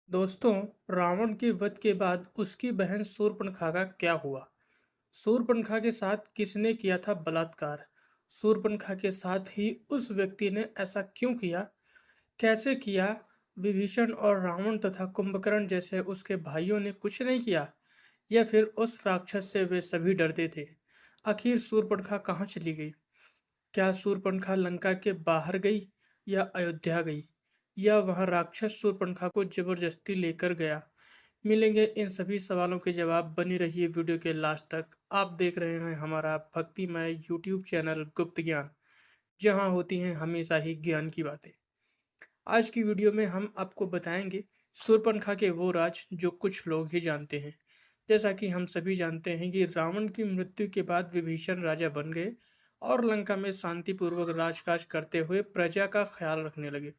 दोस्तों, रावण के वध के बाद उसकी बहन शूर्पणखा का क्या हुआ? शूर्पणखा के साथ किसने किया था बलात्कार? शूर्पणखा के साथ ही उस व्यक्ति ने ऐसा क्यों किया? कैसे किया? विभीषण और रावण तथा कुंभकर्ण जैसे उसके भाइयों ने कुछ नहीं किया? या फिर उस राक्षस से वे सभी डरते थे? आखिर शूर्पणखा कहाँ चली गई? क्या शूर्पणखा लंका के बाहर गई या अयोध्या गई, या वहां राक्षस शूर्पणखा को जबरदस्ती लेकर गया? मिलेंगे इन सभी सवालों के जवाब। बनी रहिए वीडियो के लास्ट तक। आप देख रहे हैं हमारा भक्तिमय यूट्यूब चैनल गुप्त ज्ञान, जहां होती हैं हमेशा ही ज्ञान की बातें। आज की वीडियो में हम आपको बताएंगे शूर्पणखा के वो राज जो कुछ लोग ही जानते हैं। जैसा कि हम सभी जानते हैं कि रावण की मृत्यु के बाद विभीषण राजा बन गए और लंका में शांतिपूर्वक राजकाज करते हुए प्रजा का ख्याल रखने लगे।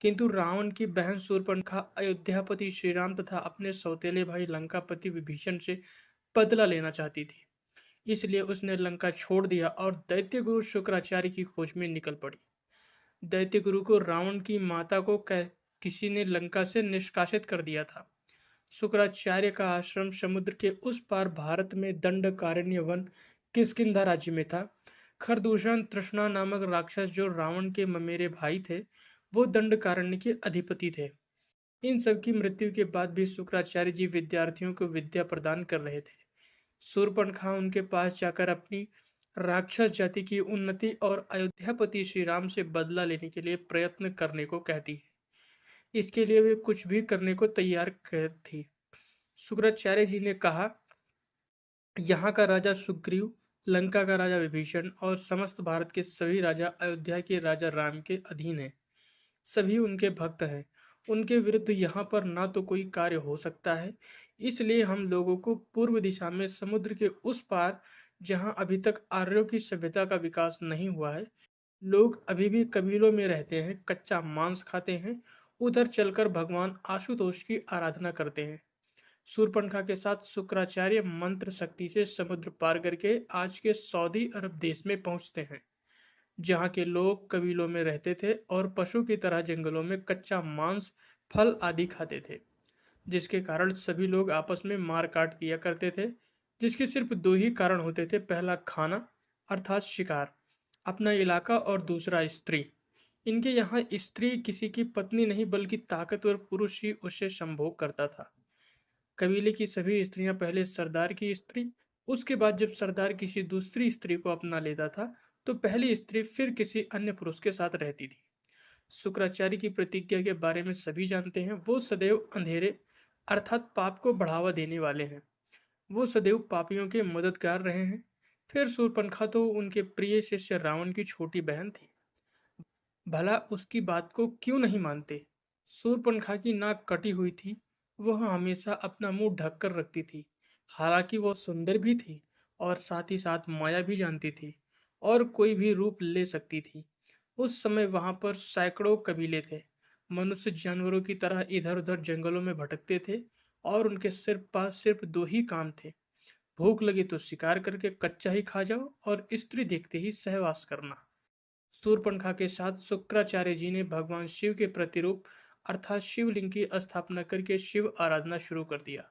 किंतु रावण की बहन शूर्पणखा अयोध्यापति श्री राम तथा अपने सौतेले भाई लंकापति विभीषण से बदला लेना चाहती थी। इसलिए उसने लंका छोड़ दिया और दैत्य गुरु शुक्राचार्य की खोज में निकल पड़ी। दैत्य गुरु को रावण की माता को किसी ने लंका से निष्कासित कर दिया था। शुक्राचार्य का आश्रम समुद्र के उस पार भारत में दंडकारण्य वन किष्किंधा राज्य में था। खरदूषण तृष्णा नामक राक्षस जो रावण के ममेरे भाई थे, वो दंडकारण्य के अधिपति थे। इन सब की मृत्यु के बाद भी शुक्राचार्य जी विद्यार्थियों को विद्या प्रदान कर रहे थे। शूर्पणखा उनके पास जाकर अपनी राक्षस जाति की उन्नति और अयोध्यापति श्री राम से बदला लेने के लिए प्रयत्न करने को कहती है। इसके लिए वे कुछ भी करने को तैयार थी। शुक्राचार्य जी ने कहा, यहाँ का राजा सुग्रीव, लंका का राजा विभीषण और समस्त भारत के सभी राजा अयोध्या के राजा राम के अधीन हैं। सभी उनके भक्त हैं। उनके विरुद्ध यहाँ पर ना तो कोई कार्य हो सकता है। इसलिए हम लोगों को पूर्व दिशा में समुद्र के उस पार, जहाँ अभी तक आर्यों की सभ्यता का विकास नहीं हुआ है, लोग अभी भी कबीलों में रहते हैं, कच्चा मांस खाते हैं, उधर चलकर भगवान आशुतोष की आराधना करते हैं। शूर्पणखा के साथ शुक्राचार्य मंत्र शक्ति से समुद्र पार करके आज के सऊदी अरब देश में पहुंचते हैं, जहाँ के लोग कबीलों में रहते थे और पशु की तरह जंगलों में कच्चा मांस, फल आदि खाते थे, जिसके कारण सभी लोग आपस में मार काट किया करते थे। जिसके सिर्फ दो ही कारण होते थे, पहला खाना अर्थात शिकार, अपना इलाका, और दूसरा स्त्री। इनके यहाँ स्त्री किसी की पत्नी नहीं बल्कि ताकतवर पुरुष ही उससे संभोग करता था। कबीले की सभी स्त्रियां पहले सरदार की स्त्री, उसके बाद जब सरदार किसी दूसरी स्त्री को अपना लेता था, तो पहली स्त्री फिर किसी अन्य पुरुष के साथ रहती थी। शुक्राचार्य की प्रतिज्ञा के बारे में सभी जानते हैं। वो सदैव अंधेरे अर्थात पाप को बढ़ावा देने वाले हैं। वो सदैव पापियों के मददगार रहे हैं। फिर शूर्पणखा तो उनके प्रिय शिष्य रावण की छोटी बहन थी। भला उसकी बात को क्यों नहीं मानते? शूर्पणखा की नाक कटी हुई थी। वह हमेशा अपना मुंह ढक कर रखती थी। हालांकि वह सुंदर भी थी और साथ ही साथ माया भी जानती थी और कोई भी रूप ले सकती थी। उस समय वहां पर सैकड़ों कबीले थे। मनुष्य जानवरों की तरह इधर उधर जंगलों में भटकते थे और उनके सिर्फ पास सिर्फ दो ही काम थे। भूख लगी तो शिकार करके कच्चा ही खा जाओ और स्त्री देखते ही सहवास करना। शूर्पणखा के साथ शुक्राचार्य जी ने भगवान शिव के प्रतिरूप अर्थात शिवलिंग की स्थापना करके शिव आराधना शुरू कर दिया।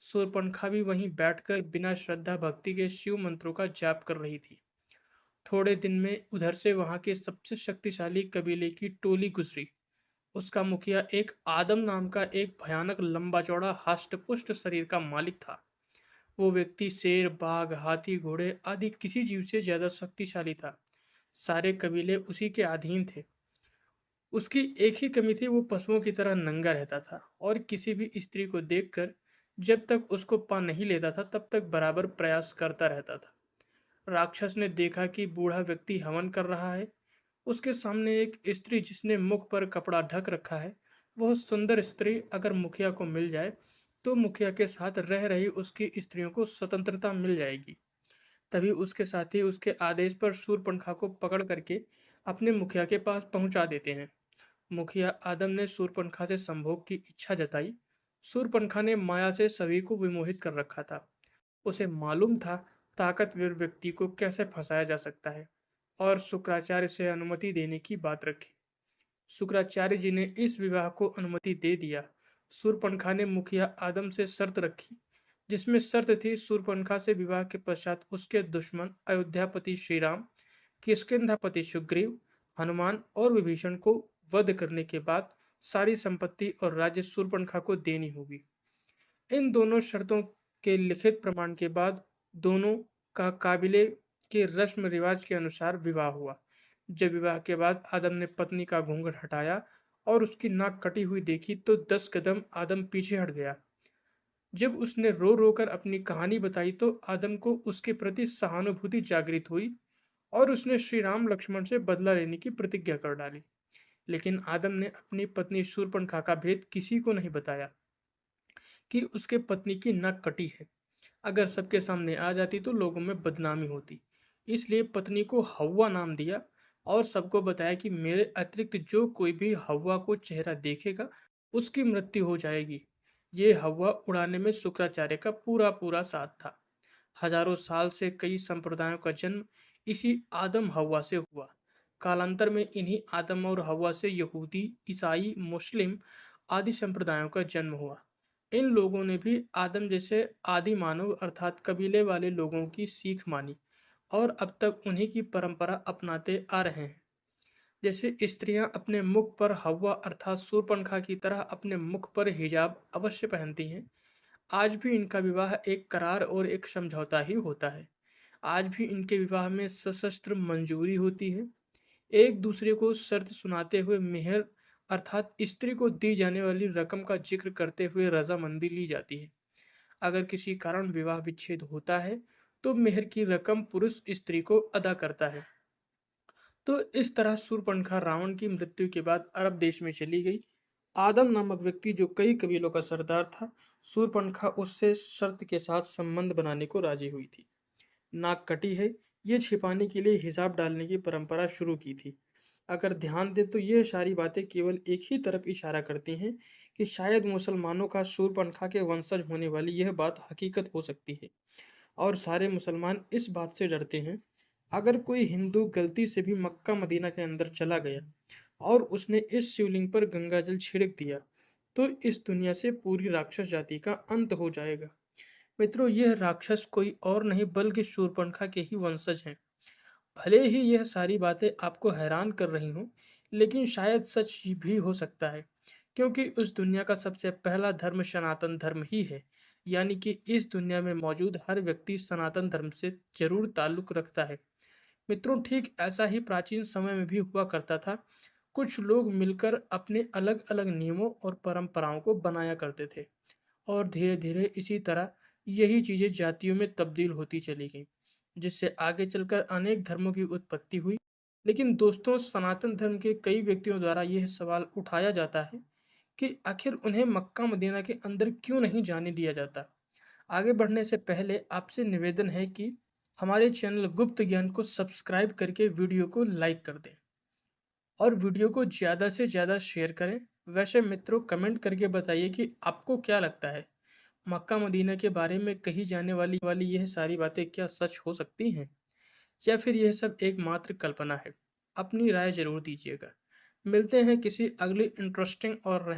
शूर्पणखा भी वहीं बैठकर बिना श्रद्धा भक्ति के शिव मंत्रों का जाप कर रही थी। थोड़े दिन में उधर से वहां के सबसे शक्तिशाली कबीले की टोली गुजरी। उसका मुखिया एक आदम नाम का एक भयानक लंबा चौड़ा हष्टपुष्ट शरीर का मालिक था। वो व्यक्ति शेर, बाघ, हाथी, घोड़े आदि किसी जीव से ज्यादा शक्तिशाली था। सारे कबीले उसी के अधीन थे। उसकी एक ही कमी थी, वो पशुओं की तरह नंगा रहता था और किसी भी स्त्री को देखकर जब तक उसको पा नहीं लेता था तब तक बराबर प्रयास करता रहता था। राक्षस ने देखा कि बूढ़ा व्यक्ति हवन कर रहा है। उसके सामने एक स्त्री जिसने मुख पर कपड़ा ढक रखा है, वह सुंदर स्त्री अगर मुखिया को मिल जाए तो मुखिया के साथ रह रही उसकी स्त्रियों को स्वतंत्रता मिल जाएगी। तभी उसके साथी उसके आदेश पर शूर्पणखा को पकड़ करके अपने मुखिया के पास पहुंचा देते हैं। मुखिया आदम ने शूर्पणखा से संभोग की इच्छा जताई। शूर्पणखा ने माया से सभी को विमोहित कर रखा था। उसे मालूम था ताकतवर व्यक्ति को कैसे फंसाया जा सकता है, और शुक्राचार्य से अनुमति देने की बात रखी। शुक्राचार्य जी ने इस विवाह को अनुमति दे दिया शूर्पणखा ने मुखिया आदम से शर्त रखी, जिसमें शर्त थी शूर्पणखा से विवाह के पश्चात उसके दुश्मन अयोध्यापति श्री राम, किष्किंधापति सुग्रीव, हनुमान और विभीषण को वध करने के बाद सारी संपत्ति और राज्य शूर्पणखा को देनी होगी। इन दोनों शर्तों के लिखित प्रमाण के बाद दोनों का काबिले के रस्म रिवाज के अनुसार विवाह हुआ। जब विवाह के बाद आदम ने पत्नी का घूंघट हटाया और उसकी नाक कटी हुई देखी तो 10 कदम आदम पीछे हट गया। जब उसने रो रो कर अपनी कहानी बताई तो आदम को उसके प्रति सहानुभूति जागृत हुई और उसने श्री राम लक्ष्मण से बदला लेने की प्रतिज्ञा कर डाली। लेकिन आदम ने अपनी पत्नी शूर्पणखा का भेद किसी को नहीं बताया कि उसके पत्नी की नाक कटी है। अगर सबके सामने आ जाती तो लोगों में बदनामी होती। इसलिए पत्नी को हव्वा नाम दिया और सबको बताया कि मेरे अतिरिक्त जो कोई भी हव्वा को चेहरा देखेगा उसकी मृत्यु हो जाएगी। ये हव्वा उड़ाने में शुक्राचार्य का पूरा पूरा साथ था। हजारों साल से कई संप्रदायों का जन्म इसी आदम हव्वा से हुआ। कालांतर में इन्हीं आदम और हव्वा से यहूदी, ईसाई, मुस्लिम आदि संप्रदायों का जन्म हुआ। इन लोगों ने भी आदम जैसे आदि मानव अर्थात कबीले वाले लोगों की सीख मानी और अब तक उन्हीं की परंपरा अपनाते आ रहे हैं। जैसे स्त्रियां अपने मुख पर हव्वा अर्थात शूर्पणखा की तरह अपने मुख पर हिजाब अवश्य पहनती हैं, आज भी इनका विवाह एक करार और एक समझौता ही होता है। आज भी इनके विवाह में सशस्त्र मंजूरी होती है। एक दूसरे को शर्त सुनाते हुए मेहर अर्थात स्त्री को दी जाने वाली रकम का जिक्र करते हुए रजामंदी ली जाती है। अगर किसी कारण विवाह विच्छेद होता है तो मेहर की रकम पुरुष स्त्री को अदा करता है। तो इस तरह शूर्पणखा रावण की मृत्यु के बाद अरब देश में चली गई। आदम नामक व्यक्ति जो कई कबीलों का सरदार था, शूर्पणखा उससे शर्त के साथ संबंध बनाने को राजी हुई थी। नाक कटी है, ये छिपाने के लिए हिजाब डालने की परंपरा शुरू की थी। अगर ध्यान दें तो ये सारी बातें केवल एक ही तरफ इशारा करती हैं कि शायद मुसलमानों का शूर्पणखा के वंशज होने वाली यह बात हकीकत हो सकती है और सारे मुसलमान इस बात से डरते हैं। अगर कोई हिंदू गलती से भी मक्का मदीना के अंदर चला गया और उसने इस शिवलिंग पर गंगा जल छिड़क दिया तो इस दुनिया से पूरी राक्षस जाति का अंत हो जाएगा। मित्रों, यह राक्षस कोई और नहीं बल्कि शूर्पणखा के ही वंशज हैं। भले ही यह सारी बातें आपको हैरान कर रही हों, लेकिन शायद सच भी हो सकता है, क्योंकि उस दुनिया का सबसे पहला धर्म सनातन धर्म ही है। यानी कि इस दुनिया में मौजूद हर व्यक्ति सनातन धर्म से जरूर ताल्लुक रखता है। मित्रों, ठीक ऐसा ही प्राचीन समय में भी हुआ करता था। कुछ लोग मिलकर अपने अलग अलग नियमों और परंपराओं को बनाया करते थे और धीरे धीरे इसी तरह यही चीजें जातियों में तब्दील होती चली गई, जिससे आगे चलकर अनेक धर्मों की उत्पत्ति हुई। लेकिन दोस्तों, सनातन धर्म के कई व्यक्तियों द्वारा यह सवाल उठाया जाता है कि आखिर उन्हें मक्का मदीना के अंदर क्यों नहीं जाने दिया जाता। आगे बढ़ने से पहले आपसे निवेदन है कि हमारे चैनल गुप्त ज्ञान को सब्सक्राइब करके वीडियो को लाइक कर दें और वीडियो को ज़्यादा से ज़्यादा शेयर करें। वैसे मित्रों, कमेंट करके बताइए कि आपको क्या लगता है, मक्का मदीना के बारे में कही जाने वाली यह सारी बातें क्या सच हो सकती हैं या फिर यह सब एकमात्र कल्पना है। अपनी राय जरूर दीजिएगा। मिलते हैं किसी अगली इंटरेस्टिंग और